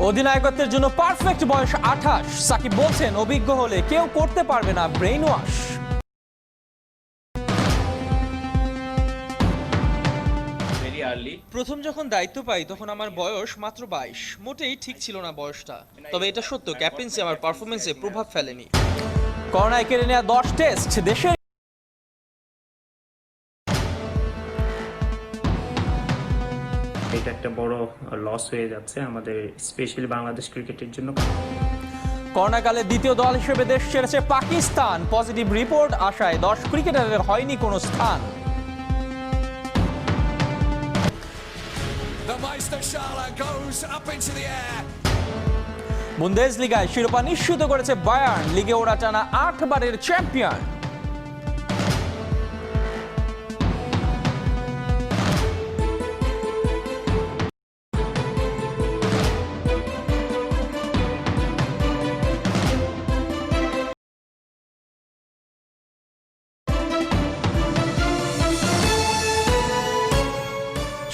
অধিনায়কত্বের জন্য পারফেক্ট বয়স 28। সাকিব বলছেন অভিজ্ঞ হলে কেউ করতে পারবে না ব্রেইন ওয়াশ। প্রথম যখন দায়িত্ব পাই তখন আমার বয়স মাত্র 22। মোটেই ঠিক ছিল না বয়সটা, তবে এটা সত্য ক্যাপ্টেন্সি আমার পারফরমেন্সে প্রভাব ফেলেনি। করোনায় কেড়ে নেওয়া 10 টেস্ট দেশের এটা একটা বড় লস হয়ে যাচ্ছে আমাদের, স্পেশালি বাংলাদেশ ক্রিকেটের জন্য। করোনাকালে দ্বিতীয় দল হিসেবে দেশ ছেড়েছে পাকিস্তান। পজিটিভ রিপোর্ট আসায় 10 ক্রিকেটারের হয়নি কোনো স্থান। বুন্দেসলিগায় শিরোপা নিশ্চিত করেছে বায়ার্ন। লিগে ওরা টানা 8 বারের চ্যাম্পিয়ন।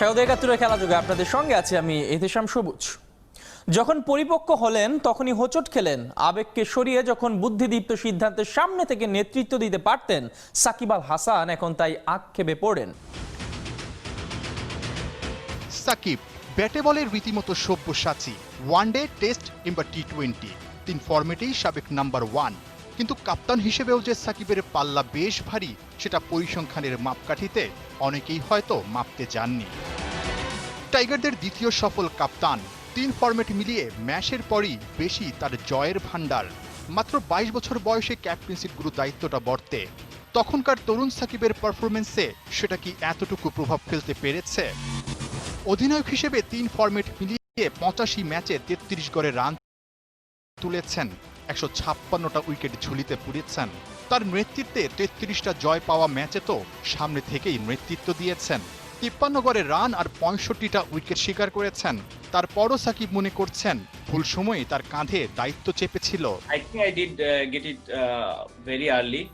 স্বাগত ৭১-এর খেলা যুগে আপনাদের সঙ্গে আছি আমি এহতেশাম সবুজ। যখন পরিপক্ক হলেন তখনই হোঁচট খেলেন। আবেগকে সরিয়ে যখন বুদ্ধিদীপ্ত সিদ্ধান্তের সামনে থেকে নেতৃত্ব দিতে পারতেন সাকিব আল হাসান, এখন তাই আক্ষেপে পড়েন। সাকিব ব্যাটে বলের রীতিমতো সব্যসাচী। ওয়ানডে, টেস্ট কিংবা টি-20 তিন ফরম্যাটেই সাবেক নাম্বার 1। কিন্তু কাপ্তান হিসেবেও যে সাকিবের পাল্লা বেশ ভারী, সেটা পরিসংখ্যানের মাপকাঠিতে অনেকেই হয়তো মাপতে যাননি। টাইগারদের দ্বিতীয় সফল কাপ্তান, 3 ফরম্যাট মিলিয়ে ম্যাচের পরই বেশি তার জয়ের ভান্ডার। মাত্র 22 বছর বয়সে ক্যাপ্টেন্সির গুরু দায়িত্বটা বর্তে তখনকার তরুণ সাকিবের পারফরমেন্সে সেটা কি এতটুকু প্রভাব ফেলতে পেরেছে? অধিনায়ক হিসেবে 3 ফরম্যাট মিলিয়ে 85 ম্যাচে 33 গড়ে রান তুলেছেন, 156টা উইকেট ঝুলিতে পুড়েছেন। তার নেতৃত্বে 33টা জয় পাওয়া ম্যাচে তো সামনে থেকেই নেতৃত্ব দিয়েছেন। 53 গড়ে রান আর 65টা উইকেট শিকার করেছেন। তারপরও সাকিব মনে করছেন ভুল সময়ে তার কাঁধে দায়িত্ব চেপেছিল।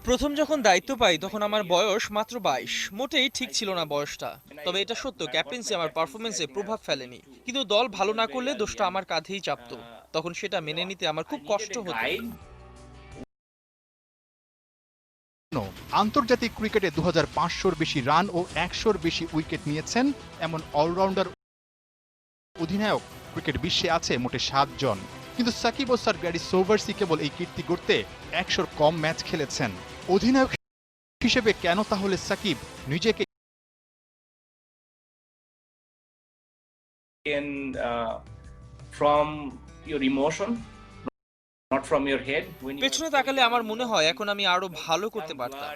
প্রথম যখন দায়িত্ব পাই তখন আমার বয়স মাত্র 22। মোটেই ঠিক ছিল না বয়সটা, তবে এটা সত্য ক্যাপ্টেন্সি আমার পারফরমেন্সে প্রভাব ফেলেনি। কিন্তু দল ভালো না করলে দোষটা আমার কাঁধেই চাপতো। তখন সেটা মেনে নিতে আমার খুব কষ্ট হতো। আন্তর্জাতিক ক্রিকেটে 2500-র বেশি রান ও 100-র বেশি উইকেট নিয়েছেন এমন অলরাউন্ডার অধিনায়ক ক্রিকেট বিশ্বে আছে মোটে 7 জন। কিন্তু সাকিব ও স্যার গ্যারি সোভার্সি কেবল এই কীর্তি গড়তে 100-র কম ম্যাচ খেলেছেন। অধিনায়ক হিসেবে কেন তাহলে সাকিব নিজেকে পেছনে তাকালে আমার মনে হয় এখন আমি আরো ভালো করতে পারতাম।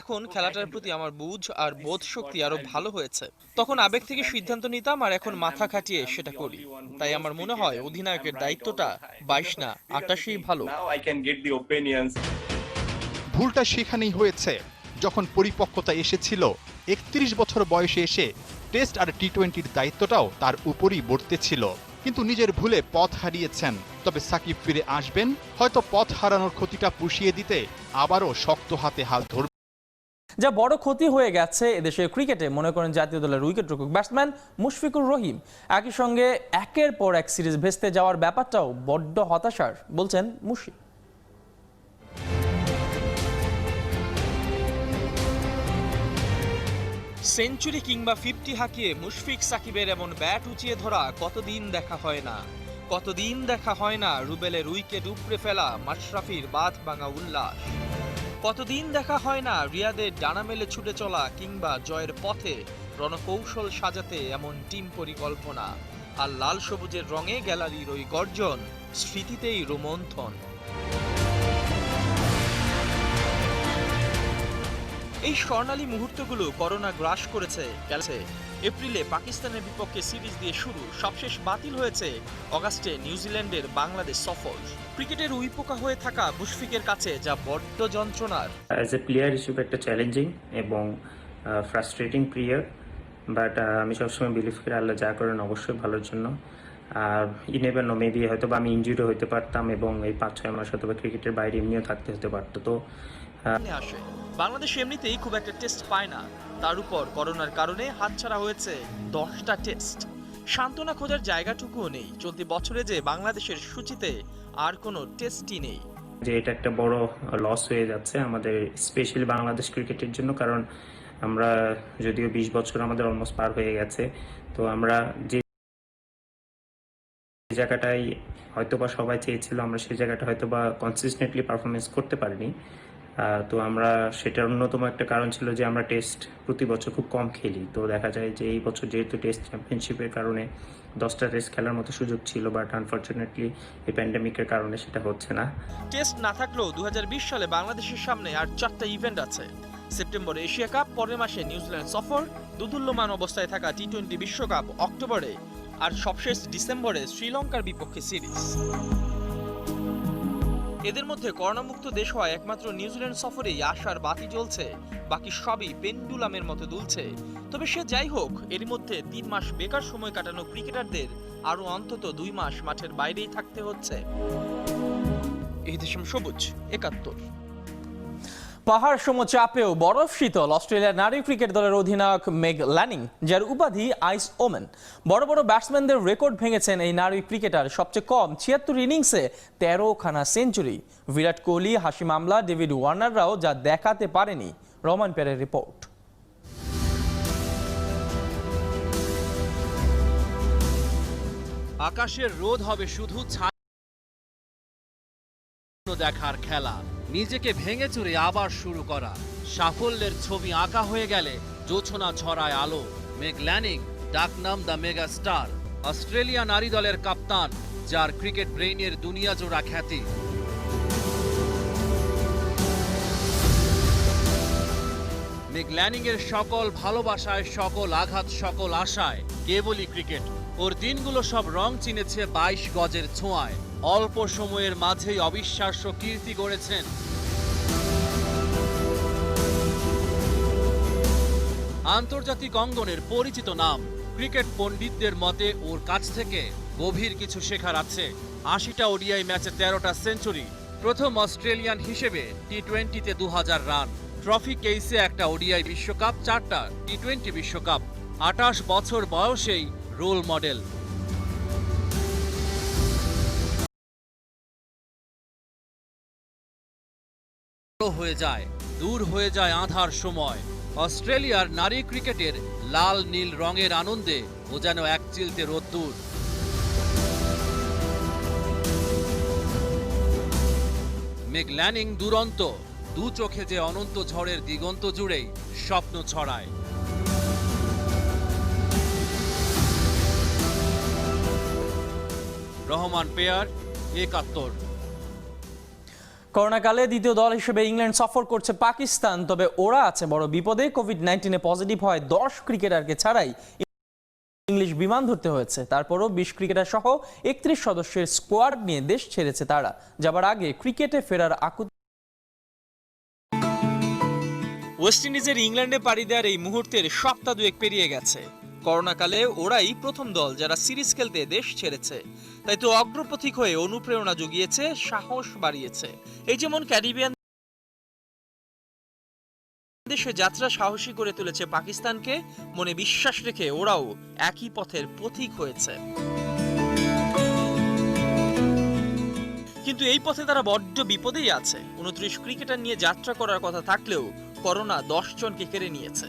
এখন খেলাটার প্রতি আমার বুঝ আর বোধ শক্তি আরো ভালো হয়েছে। তখন আবেগ থেকে সিদ্ধান্ত নিতাম, আর এখন মাথা খাটিয়ে সেটা করি। তাই আমার মনে হয় অধিনায়কের দায়িত্বটা 22 না 28ই ভালো। ভুলটা সেখানেই হয়েছে যখন পরিপক্কতা এসেছিল। 31 বছর বয়সে এসে টেস্ট আর টি-20-র দায়িত্বটাও তার উপরই বর্তেছিল। কিন্তু নিজের ভুলে পথ হারিয়েছেন। তবে সাকিব ফিরে আসবেন, হয়তো পথ হারানোর ক্ষতিটা পুষিয়ে দিতে আবারও শক্ত হাতে হাল ধরবেন। যা বড় ক্ষতি হয়ে গেছে এদেশের ক্রিকেটে, মনে করেন জাতীয় দলের উইকেট রক্ষক ব্যাটসম্যান মুশফিকুর রহিম। একই সঙ্গে একের পর এক সিরিজ ভেস্তে যাওয়ার ব্যাপারটাও বড্ড হতাশার, বলছেন মুশি। সেঞ্চুরি কিংবা 50 হাঁকিয়ে মুশফিক সাকিবের এমন ব্যাট উঁচিয়ে ধরা কতদিন দেখা হয় না। কতদিন দেখা হয় না রুবেলের উইকেট উপড়ে ফেলা মাশরাফির বাঁধ ভাঙা উল্লাস। কতদিন দেখা হয় না রিয়াদের ডানা মেলে ছুটে চলা কিংবা জয়ের পথে রণকৌশল সাজাতে এমন টিম পরিকল্পনা। আর লাল সবুজের রঙে গ্যালারির ওই গর্জন, স্মৃতিতেই রোমন্থন। এই স্বর্ণালী মুহূর্তগুলো করোনা গ্রাস করেছে। এপ্রিলে পাকিস্তানের বিপক্ষে সিরিজ দিয়ে শুরু, সবশেষ বাতিল হয়েছে অগাস্টে নিউজিল্যান্ডের বাংলাদেশ সফর। ক্রিকেটের উইপোকা হয়ে থাকা মুশফিকের কাছে যা বড্ড যন্ত্রণার। অ্যাজ এ প্লেয়ার হিসেবে একটা চ্যালেঞ্জিং এবং ফ্রাস্ট্রেটিং পিরিয়ড, বাট আমি সবসময় বিলিভ করি আল্লাহ যা করেন অবশ্যই ভালোর জন্য। আর ইনেভার নো, মেবি হয়তো বা আমি ইনজুরি হতে পারতাম এবং এই 5-6 মাস হয়তো বা ক্রিকেটের বাইরে এমনিও থাকতে হতে পারতো। তো আসে বাংলাদেশ এমনিতেই খুব একটা টেস্ট পায় না, তার উপর করোনার কারণে হাতছাড়া হয়েছে 10টা টেস্ট। সান্ত্বনা খোঁজার জায়গাটুকুও নেই। চলতি বছরে যে বাংলাদেশের সূচিতে আর কোনো টেস্টই নেই। যে এটা একটা বড় লস হয়ে যাচ্ছে আমাদের, স্পেশালি বাংলাদেশ ক্রিকেটের জন্য। কারণ আমরা যদিও 20 বছর আমাদের অলমোস্ট পার হয়ে গেছে, তো আমরা যে জায়গাটায় হয়তোবা সবাই চেয়েছিল, আমরা সেই জায়গাটা হয়তোবা কনসিস্টেন্টলি পারফরমেন্স করতে পারিনি। তো আমরা সেটার অন্যতম একটা কারণ ছিল যে আমরা টেস্ট প্রতি বছর খুব কম খেলি। তো দেখা যায় যে এই বছর যেহেতু টেস্ট চ্যাম্পিয়নশিপের কারণে 10টা টেস্ট খেলার মতো সুযোগ ছিল, বাট আনফরচুনেটলি এই প্যান্ডেমিকের কারণে সেটা হচ্ছে না। টেস্ট না থাকলেও 2020 সালে বাংলাদেশের সামনে আর 4টা ইভেন্ট আছে। সেপ্টেম্বরে এশিয়া কাপ, পরের মাসে নিউজিল্যান্ড সফর, দুদুল্যমান অবস্থায় থাকা টি-20 বিশ্বকাপ অক্টোবরে, আর সবশেষ ডিসেম্বরে শ্রীলঙ্কার বিপক্ষে সিরিজ। এদের মধ্যে করোনামুক্ত দেশ হওয়া একমাত্র নিউজিল্যান্ড সফরেই আশার বাতি জ্বলছে, বাকি সবই পেন্ডুলামের মতো দুলছে। তবে সে যাই হোক, এর মধ্যে 3 মাস বেকার সময় কাটানো ক্রিকেটারদের আরও অন্তত 2 মাস মাঠের বাইরেই থাকতে হচ্ছে। ইহতেশাম সবুজ, 71। পাহাড় সম চাপেও বরফ শীতল অস্ট্রেলিয়ার নারী ক্রিকেট দলের অধিনায়ক মেগ ল্যানিং, যার উপাধি আইস ওমেন। বড় বড় ব্যাটসম্যানদের রেকর্ড ভেঙেছেন এই নারী ক্রিকেটার। সবচেয়ে কম 76 ইনিংসে 13খানা সেঞ্চুরি। বিরাট কোহলি, হাশিম আমলা, ডেভিড ওয়ার্নাররাও যা দেখাতে পারেনি। রহমান পেরের রিপোর্ট। আকাশের রোদ হবে শুধু দেখার খেলা, নিজেকে ভেঙে চুরে আবার শুরু করা। সাফল্যের ছবি আঁকা হয়ে গেলে জোছনা ছড়ায় আলো। মেগ ল্যানিং, ডাকনাম দ্য মেগা স্টার, অস্ট্রেলিয়া নারী দলের কাপ্তান, যার ক্রিকেট ব্রেইনের দুনিয়া জোড়া খ্যাতি। মেগ ল্যানিং এর সকল ভালোবাসায়, সকল আঘাত, সকল আশায় কেবলই ক্রিকেট। ওর দিনগুলো সব রং চিনেছে 22 গজের ছোঁয়ায়। অল্প সময়ের মাঝেই অবিশ্বাস্য কীর্তি গড়েছেন। আন্তর্জাতিক অঙ্গনের পরিচিত নাম। ক্রিকেট পণ্ডিতদের মতে ওর কাছ থেকে গভীর কিছু শেখার আছে। 80টা ওডিআই ম্যাচে 13টা সেঞ্চুরি, প্রথম অস্ট্রেলিয়ান হিসেবে টি-20তে 2000 রান, ট্রফি কেসে একটা ওডিআই বিশ্বকাপ, 4টা টি-20 বিশ্বকাপ। 28 বছর বয়সেই রোল মডেল। হয়ে যায়, দূর হয়ে যায় আঁধার সময়। অস্ট্রেলিয়ার নারী ক্রিকেটের লাল নীল রঙের আনন্দে ও যেন এক চিলতে রোদ্দুর। মেগ ল্যানিং দুরন্ত, দু চোখে যে অনন্ত ঝড়ের দিগন্ত জুড়েই স্বপ্ন ছড়ায়। রহমান পেয়ার, 71। করোনাকালে দ্বিতীয় দল হিসেবে ইংল্যান্ড সফর করছে পাকিস্তান। তবে ওরা আছে বড় বিপদে। কোভিড-19 পজিটিভ হয় 10 ক্রিকেটারকে ছাড়াই ইংলিশ বিমান ধরতে হয়েছে। তারপরও 20 ক্রিকেটার সহ 31 সদস্যের স্কোয়াড নিয়ে দেশ ছেড়েছে তারা। যাবার আগে ক্রিকেটে ফেরার আকুতি। ওয়েস্ট ইন্ডিজের ইংল্যান্ডে পাড়ি দেওয়ার এই মুহূর্তের সপ্তাহ 2 পেরিয়ে গেছে। করোনাকালে ওরাই প্রথম দল যারা সিরিজ খেলতে দেশ ছেড়েছে। তাই তো অগ্রপথিক হয়ে অনুপ্রেরণা জুগিয়েছে, সাহস বাড়িয়েছে। এই যেমন ক্যারিবিয়ান দেশে যাত্রা সাহসী করে তুলেছে পাকিস্তানকে। মনে বিশ্বাস রেখে ওরাও একই পথের পথিক হয়েছে। কিন্তু এই পথে তারা বড্ড বিপদেই আছে। 29 ক্রিকেটার নিয়ে যাত্রা করার কথা থাকলেও করোনা 10 জনকে কেড়ে নিয়েছে।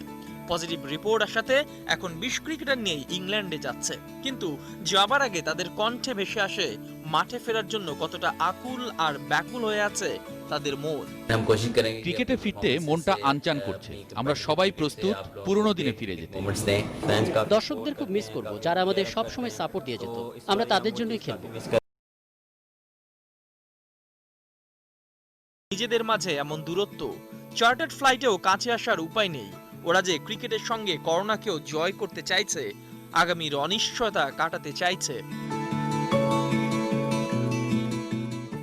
পজিটিভ রিপোর্ট আসাতে এখন 20 ক্রিকেটার নিয়ে ইংল্যান্ডে যাচ্ছে। কিন্তু যাবার আগে তাদের কণ্ঠে ভেসে আসে মাঠে ফেরার জন্য কতটা আকুল আর ব্যাকুল হয়ে আছে তাদের মন। ক্রিকেটে ফিরতে মনটা আনচান করছে। আমরা সবাই প্রস্তুত পুরনো দিনে ফিরে যেতে। দর্শকদের খুব মিস করব, যারা আমাদের সব সময় সাপোর্ট দিয়ে যেত। আমরা তাদের জন্যই খেলবো। নিজেদের মাঝে এমন দূরত্ব, চার্টার্ড ফ্লাইটেও কাছে আসার উপায় নেই। ওরা যে ক্রিকেটের সঙ্গে করোনাকেও জয় করতে চাইছে, আগামীর অনিশ্চয়তা কাটাতে চাইছে।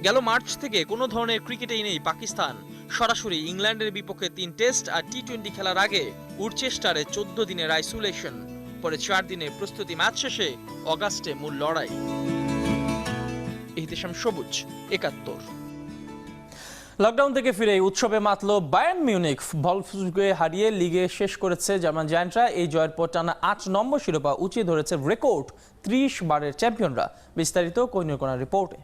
গেল মার্চ থেকে কোনো ধরনের ক্রিকেটেই নেই পাকিস্তান। সরাসরি ইংল্যান্ডের বিপক্ষে 3 টেস্ট আর টি-20 খেলার আগে উরচেস্টারে 14 দিনের আইসোলেশন, পরে 4 দিনের প্রস্তুতি ম্যাচ শেষে অগাস্টে মূল লড়াই। ইহতেশাম সবুজ, 71। লকডাউন থেকে ফিরে উৎসবে মাতল বায়ার্ন মিউনিখ। ভলফসবুর্গকে হারিয়ে লিগে শেষ করেছে জার্মান জায়ান্টরা। এই জয়ের পর টানা ৮ নম্বর শিরোপা উঁচিয়ে ধরেছে রেকর্ড ৩০ বারের চ্যাম্পিয়নরা। বিস্তারিত কোহিনুর কোনার রিপোর্টে।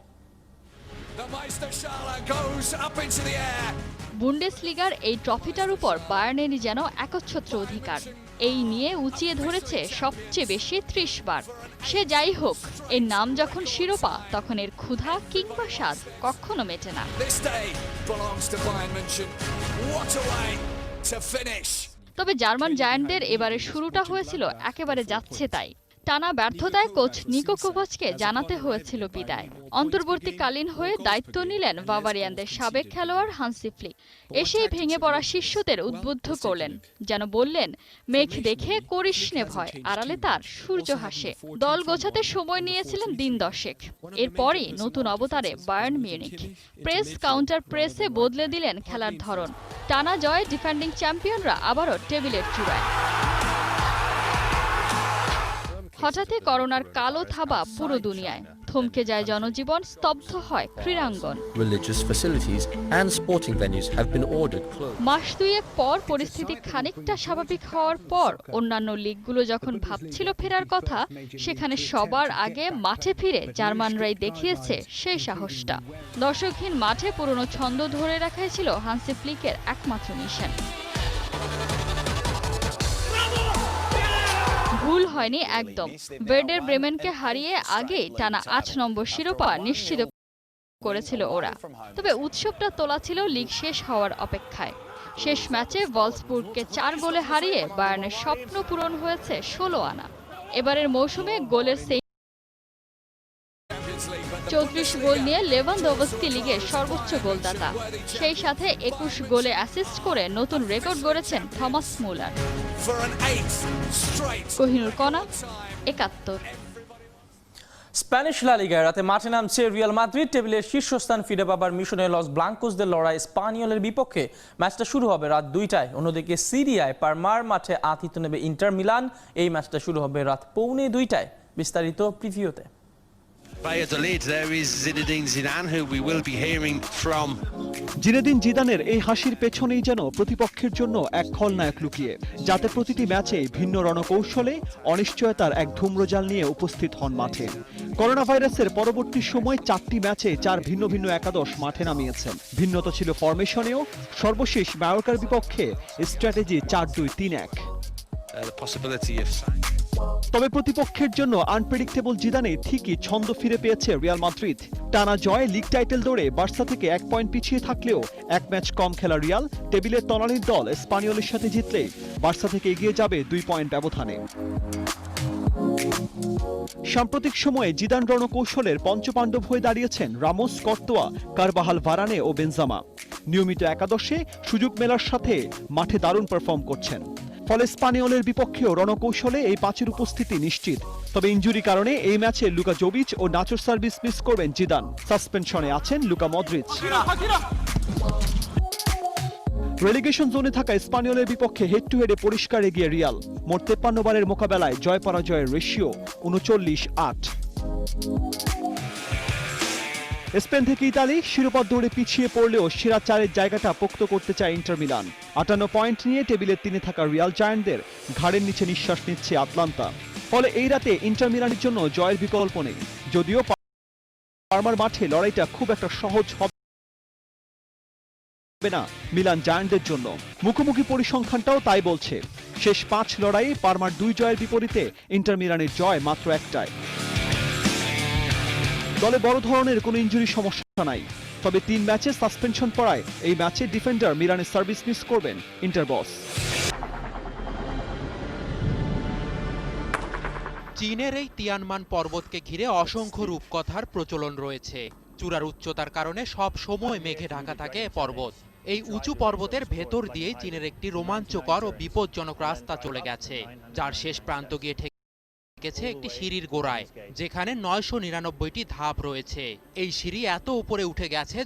বুন্ডেসলিগার এই ট্রফিটার উপর বায়ার্নেরই যেন একচ্ছত্র অধিকার। এই নিয়ে উঁচিয়ে ধরেছে সবচেয়ে বেশি ৩০ বার। সে যাই হোক, এর নাম যখন শিরোপা, তখন এর ক্ষুধা কিংবা স্বাদ কখনো মেটে না। তবে জার্মান জায়ান্টদের এবারের শুরুটা হয়েছিল একেবারে যাচ্ছে তাই। টানা ব্যর্থতায় কোচ নিকো কোভাচকে জানাতে হয়েছিল বিদায়। অন্তর্বর্তীকালীন হয়ে দায়িত্ব নিলেন বাভারিয়ানদের সাবেক খেলোয়াড় হান্সি ফ্লিক। এসেই ভেঙে পড়া শিষ্যদের উদ্বুদ্ধ করলেন, যেন বললেন, মেঘ দেখে করিস নে ভয়, আড়ালে তার সূর্য হাসে। দল গোছাতে সময় নিয়েছিলেন দিন 10। এরপরই নতুন অবতারে বায়ার্ন মিউনিখ। প্রেস কাউন্টার প্রেসে বদলে দিলেন খেলার ধরন। টানা জয়ে ডিফেন্ডিং চ্যাম্পিয়নরা আবারও টেবিলের চূড়ায়। হঠাৎই করোনার কালো থাবা পুরো দুনিয়ায়। থমকে যায় জনজীবন, স্তব্ধ হয় ক্রীড়াঙ্গন। মাস দুয়েক পর পরিস্থিতি খানিকটা স্বাভাবিক হওয়ার পর অন্যান্য লিগগুলো যখন ভাবছিল ফেরার কথা, সেখানে সবার আগে মাঠে ফিরে জার্মানরাই দেখিয়েছে সেই সাহসটা। দর্শকহীন মাঠে পুরনো ছন্দ ধরে রাখাই ছিল হান্সি ফ্লিকের একমাত্র মিশন। ভুল হয়নি একদম। ওয়ের্ডার ব্রেমেনকে হারিয়ে আগেই টানা ৮ নম্বর শিরোপা নিশ্চিত করেছিল ওরা। তবে উৎসবটা তোলা ছিল লিগ শেষ হওয়ার অপেক্ষায়। শেষ ম্যাচে ভলফসবুর্গকে ৪ গোলে হারিয়ে বায়ার্নের স্বপ্ন পূরণ হয়েছে ১৬ আনা। এবারের মৌসুমে গোলের ৩৪ গোল নিয়ে লেভানডোভস্কি লিগের সর্বোচ্চ গোলদাতা। সেই সাথে ২১ গোলে অ্যাসিস্ট করে নতুন রেকর্ড গড়েছেন থমাস মুলার। কোহিনুর কণা, ৭১। স্প্যানিশ লা লিগায় রাতে মাঠে নামছে রিয়াল মাদ্রিদ। টেবিলের শীর্ষস্থান ফিরে পাবার মিশনে লস ব্লাঙ্কোসদের লড়াই স্পানিয়লের বিপক্ষে। ম্যাচটা শুরু হবে রাত 2টায়। অন্যদিকে সিরিয়ায় পারমার মাঠে আতিথ্য নেবে ইন্টার মিলান। এই ম্যাচটা শুরু হবে রাত 2:45। বিস্তারিত প্রিভিউতে। Valladolid, there is Zinedine Zidane, who we will be hearing from. Zinedine জিদানের এই হাসির পেছনেই যেন প্রতিপক্ষের জন্য এক খলনায়ক লুকিয়ে, যাতে প্রতিটি ম্যাচে ভিন্ন রণকৌশলে অনিশ্চয়তার এক ধূম্রজাল নিয়ে উপস্থিত হন মাঠে। করোনা ভাইরাসের পরবর্তী সময় 4টি ম্যাচে 4 ভিন্ন ভিন্ন একাদশ মাঠে নামিয়েছেন। ভিন্নতা ছিল ফরমেশনেও। সর্বশেষ মায়োর্কার বিপক্ষে স্ট্র্যাটেজি 4-2-3-1। তবে প্রতিপক্ষের জন্য আনপ্রেডিক্টেবল জিদানে ঠিকই ছন্দ ফিরে পেয়েছে রিয়াল মাদ্রিদ। টানা জয়ে লিগ টাইটেল দৌড়ে বার্সা থেকে 1 পয়েন্ট পিছিয়ে থাকলেও 1 ম্যাচ কম খেলা রিয়াল টেবিলের তলানির দল স্পানিয়লের সাথে জিতলে বার্সা থেকে এগিয়ে যাবে 2 পয়েন্ট ব্যবধানে। সাম্প্রতিক সময়ে জিদান রণকৌশলের পঞ্চপাণ্ডব হয়ে দাঁড়িয়েছেন রামোস, কর্তোয়া, কারবাহাল, ভারানে ও বেনজামা। নিয়মিত একাদশে সুযোগ মেলার সাথে মাঠে দারুণ পারফর্ম করছেন। ফলে স্পানিয়লের বিপক্ষেও রণকৌশলে এই 5-এর উপস্থিতি নিশ্চিত। তবে ইনজুরি কারণে এই ম্যাচে লুকা জোভিচ ও নাচোর সার্ভিস মিস করবেন জিদান। সাসপেনশনে আছেন লুকা মদ্রিচ। রেলিগেশন জোনে থাকা স্পানিয়লের বিপক্ষে হেড টু হেডে পরিষ্কার এগিয়ে রিয়াল। মোট 53 বারের মোকাবেলায় জয় পরাজয়ের রেশিও 39-8। স্পেন থেকে ইতালি শিরোপা দৌড়ে পিছিয়ে পড়লেও সেরা 4-এর জায়গাটা পোক্ত করতে চায় ইন্টার মিলান। 58 পয়েন্ট নিয়ে টেবিলের 3-এ থাকা রিয়াল জায়ান্টদের ঘাড়ের নিচে নিঃশ্বাস নিচ্ছে আটলান্টা। ফলে এই রাতে ইন্টার মিলানের জন্য জয়ের বিকল্প নেই। যদিও পারমার মাঠে লড়াইটা খুব একটা সহজ হবে না মিলান জায়ান্টদের জন্য। মুখোমুখি পরিসংখ্যানটাও তাই বলছে। শেষ 5 লড়াইয়ে পারমার 2 জয়ের বিপরীতে ইন্টার মিলানের জয় মাত্র 1টায়। দলে বড় ধরনের কোনো ইনজুরি সমস্যা নাই। তবে 3 ম্যাচে সাসপেনশন পড়ায় এই ম্যাচে ডিফেন্ডার মিলানের সার্ভিস মিস করবেন ইন্টার বস। চীনের এই তিয়ানমান পর্বতকে ঘিরে অসংখ্য রূপকথার প্রচলন রয়েছে। চূড়ার উচ্চতার কারণে সব সময় মেঘে ঢাকা থাকে এ পর্বত। এই উঁচু পর্বতের ভেতর দিয়ে চীনের একটি রোমাঞ্চকর ও বিপজ্জনক রাস্তা চলে গেছে, যার শেষ প্রান্ত গিয়ে ঠেকেছে একটি সিঁড়ির গোড়ায়, যেখানে 999টি ধাপ রয়েছে। এই সিঁড়ি এত উপরে উঠে গেছে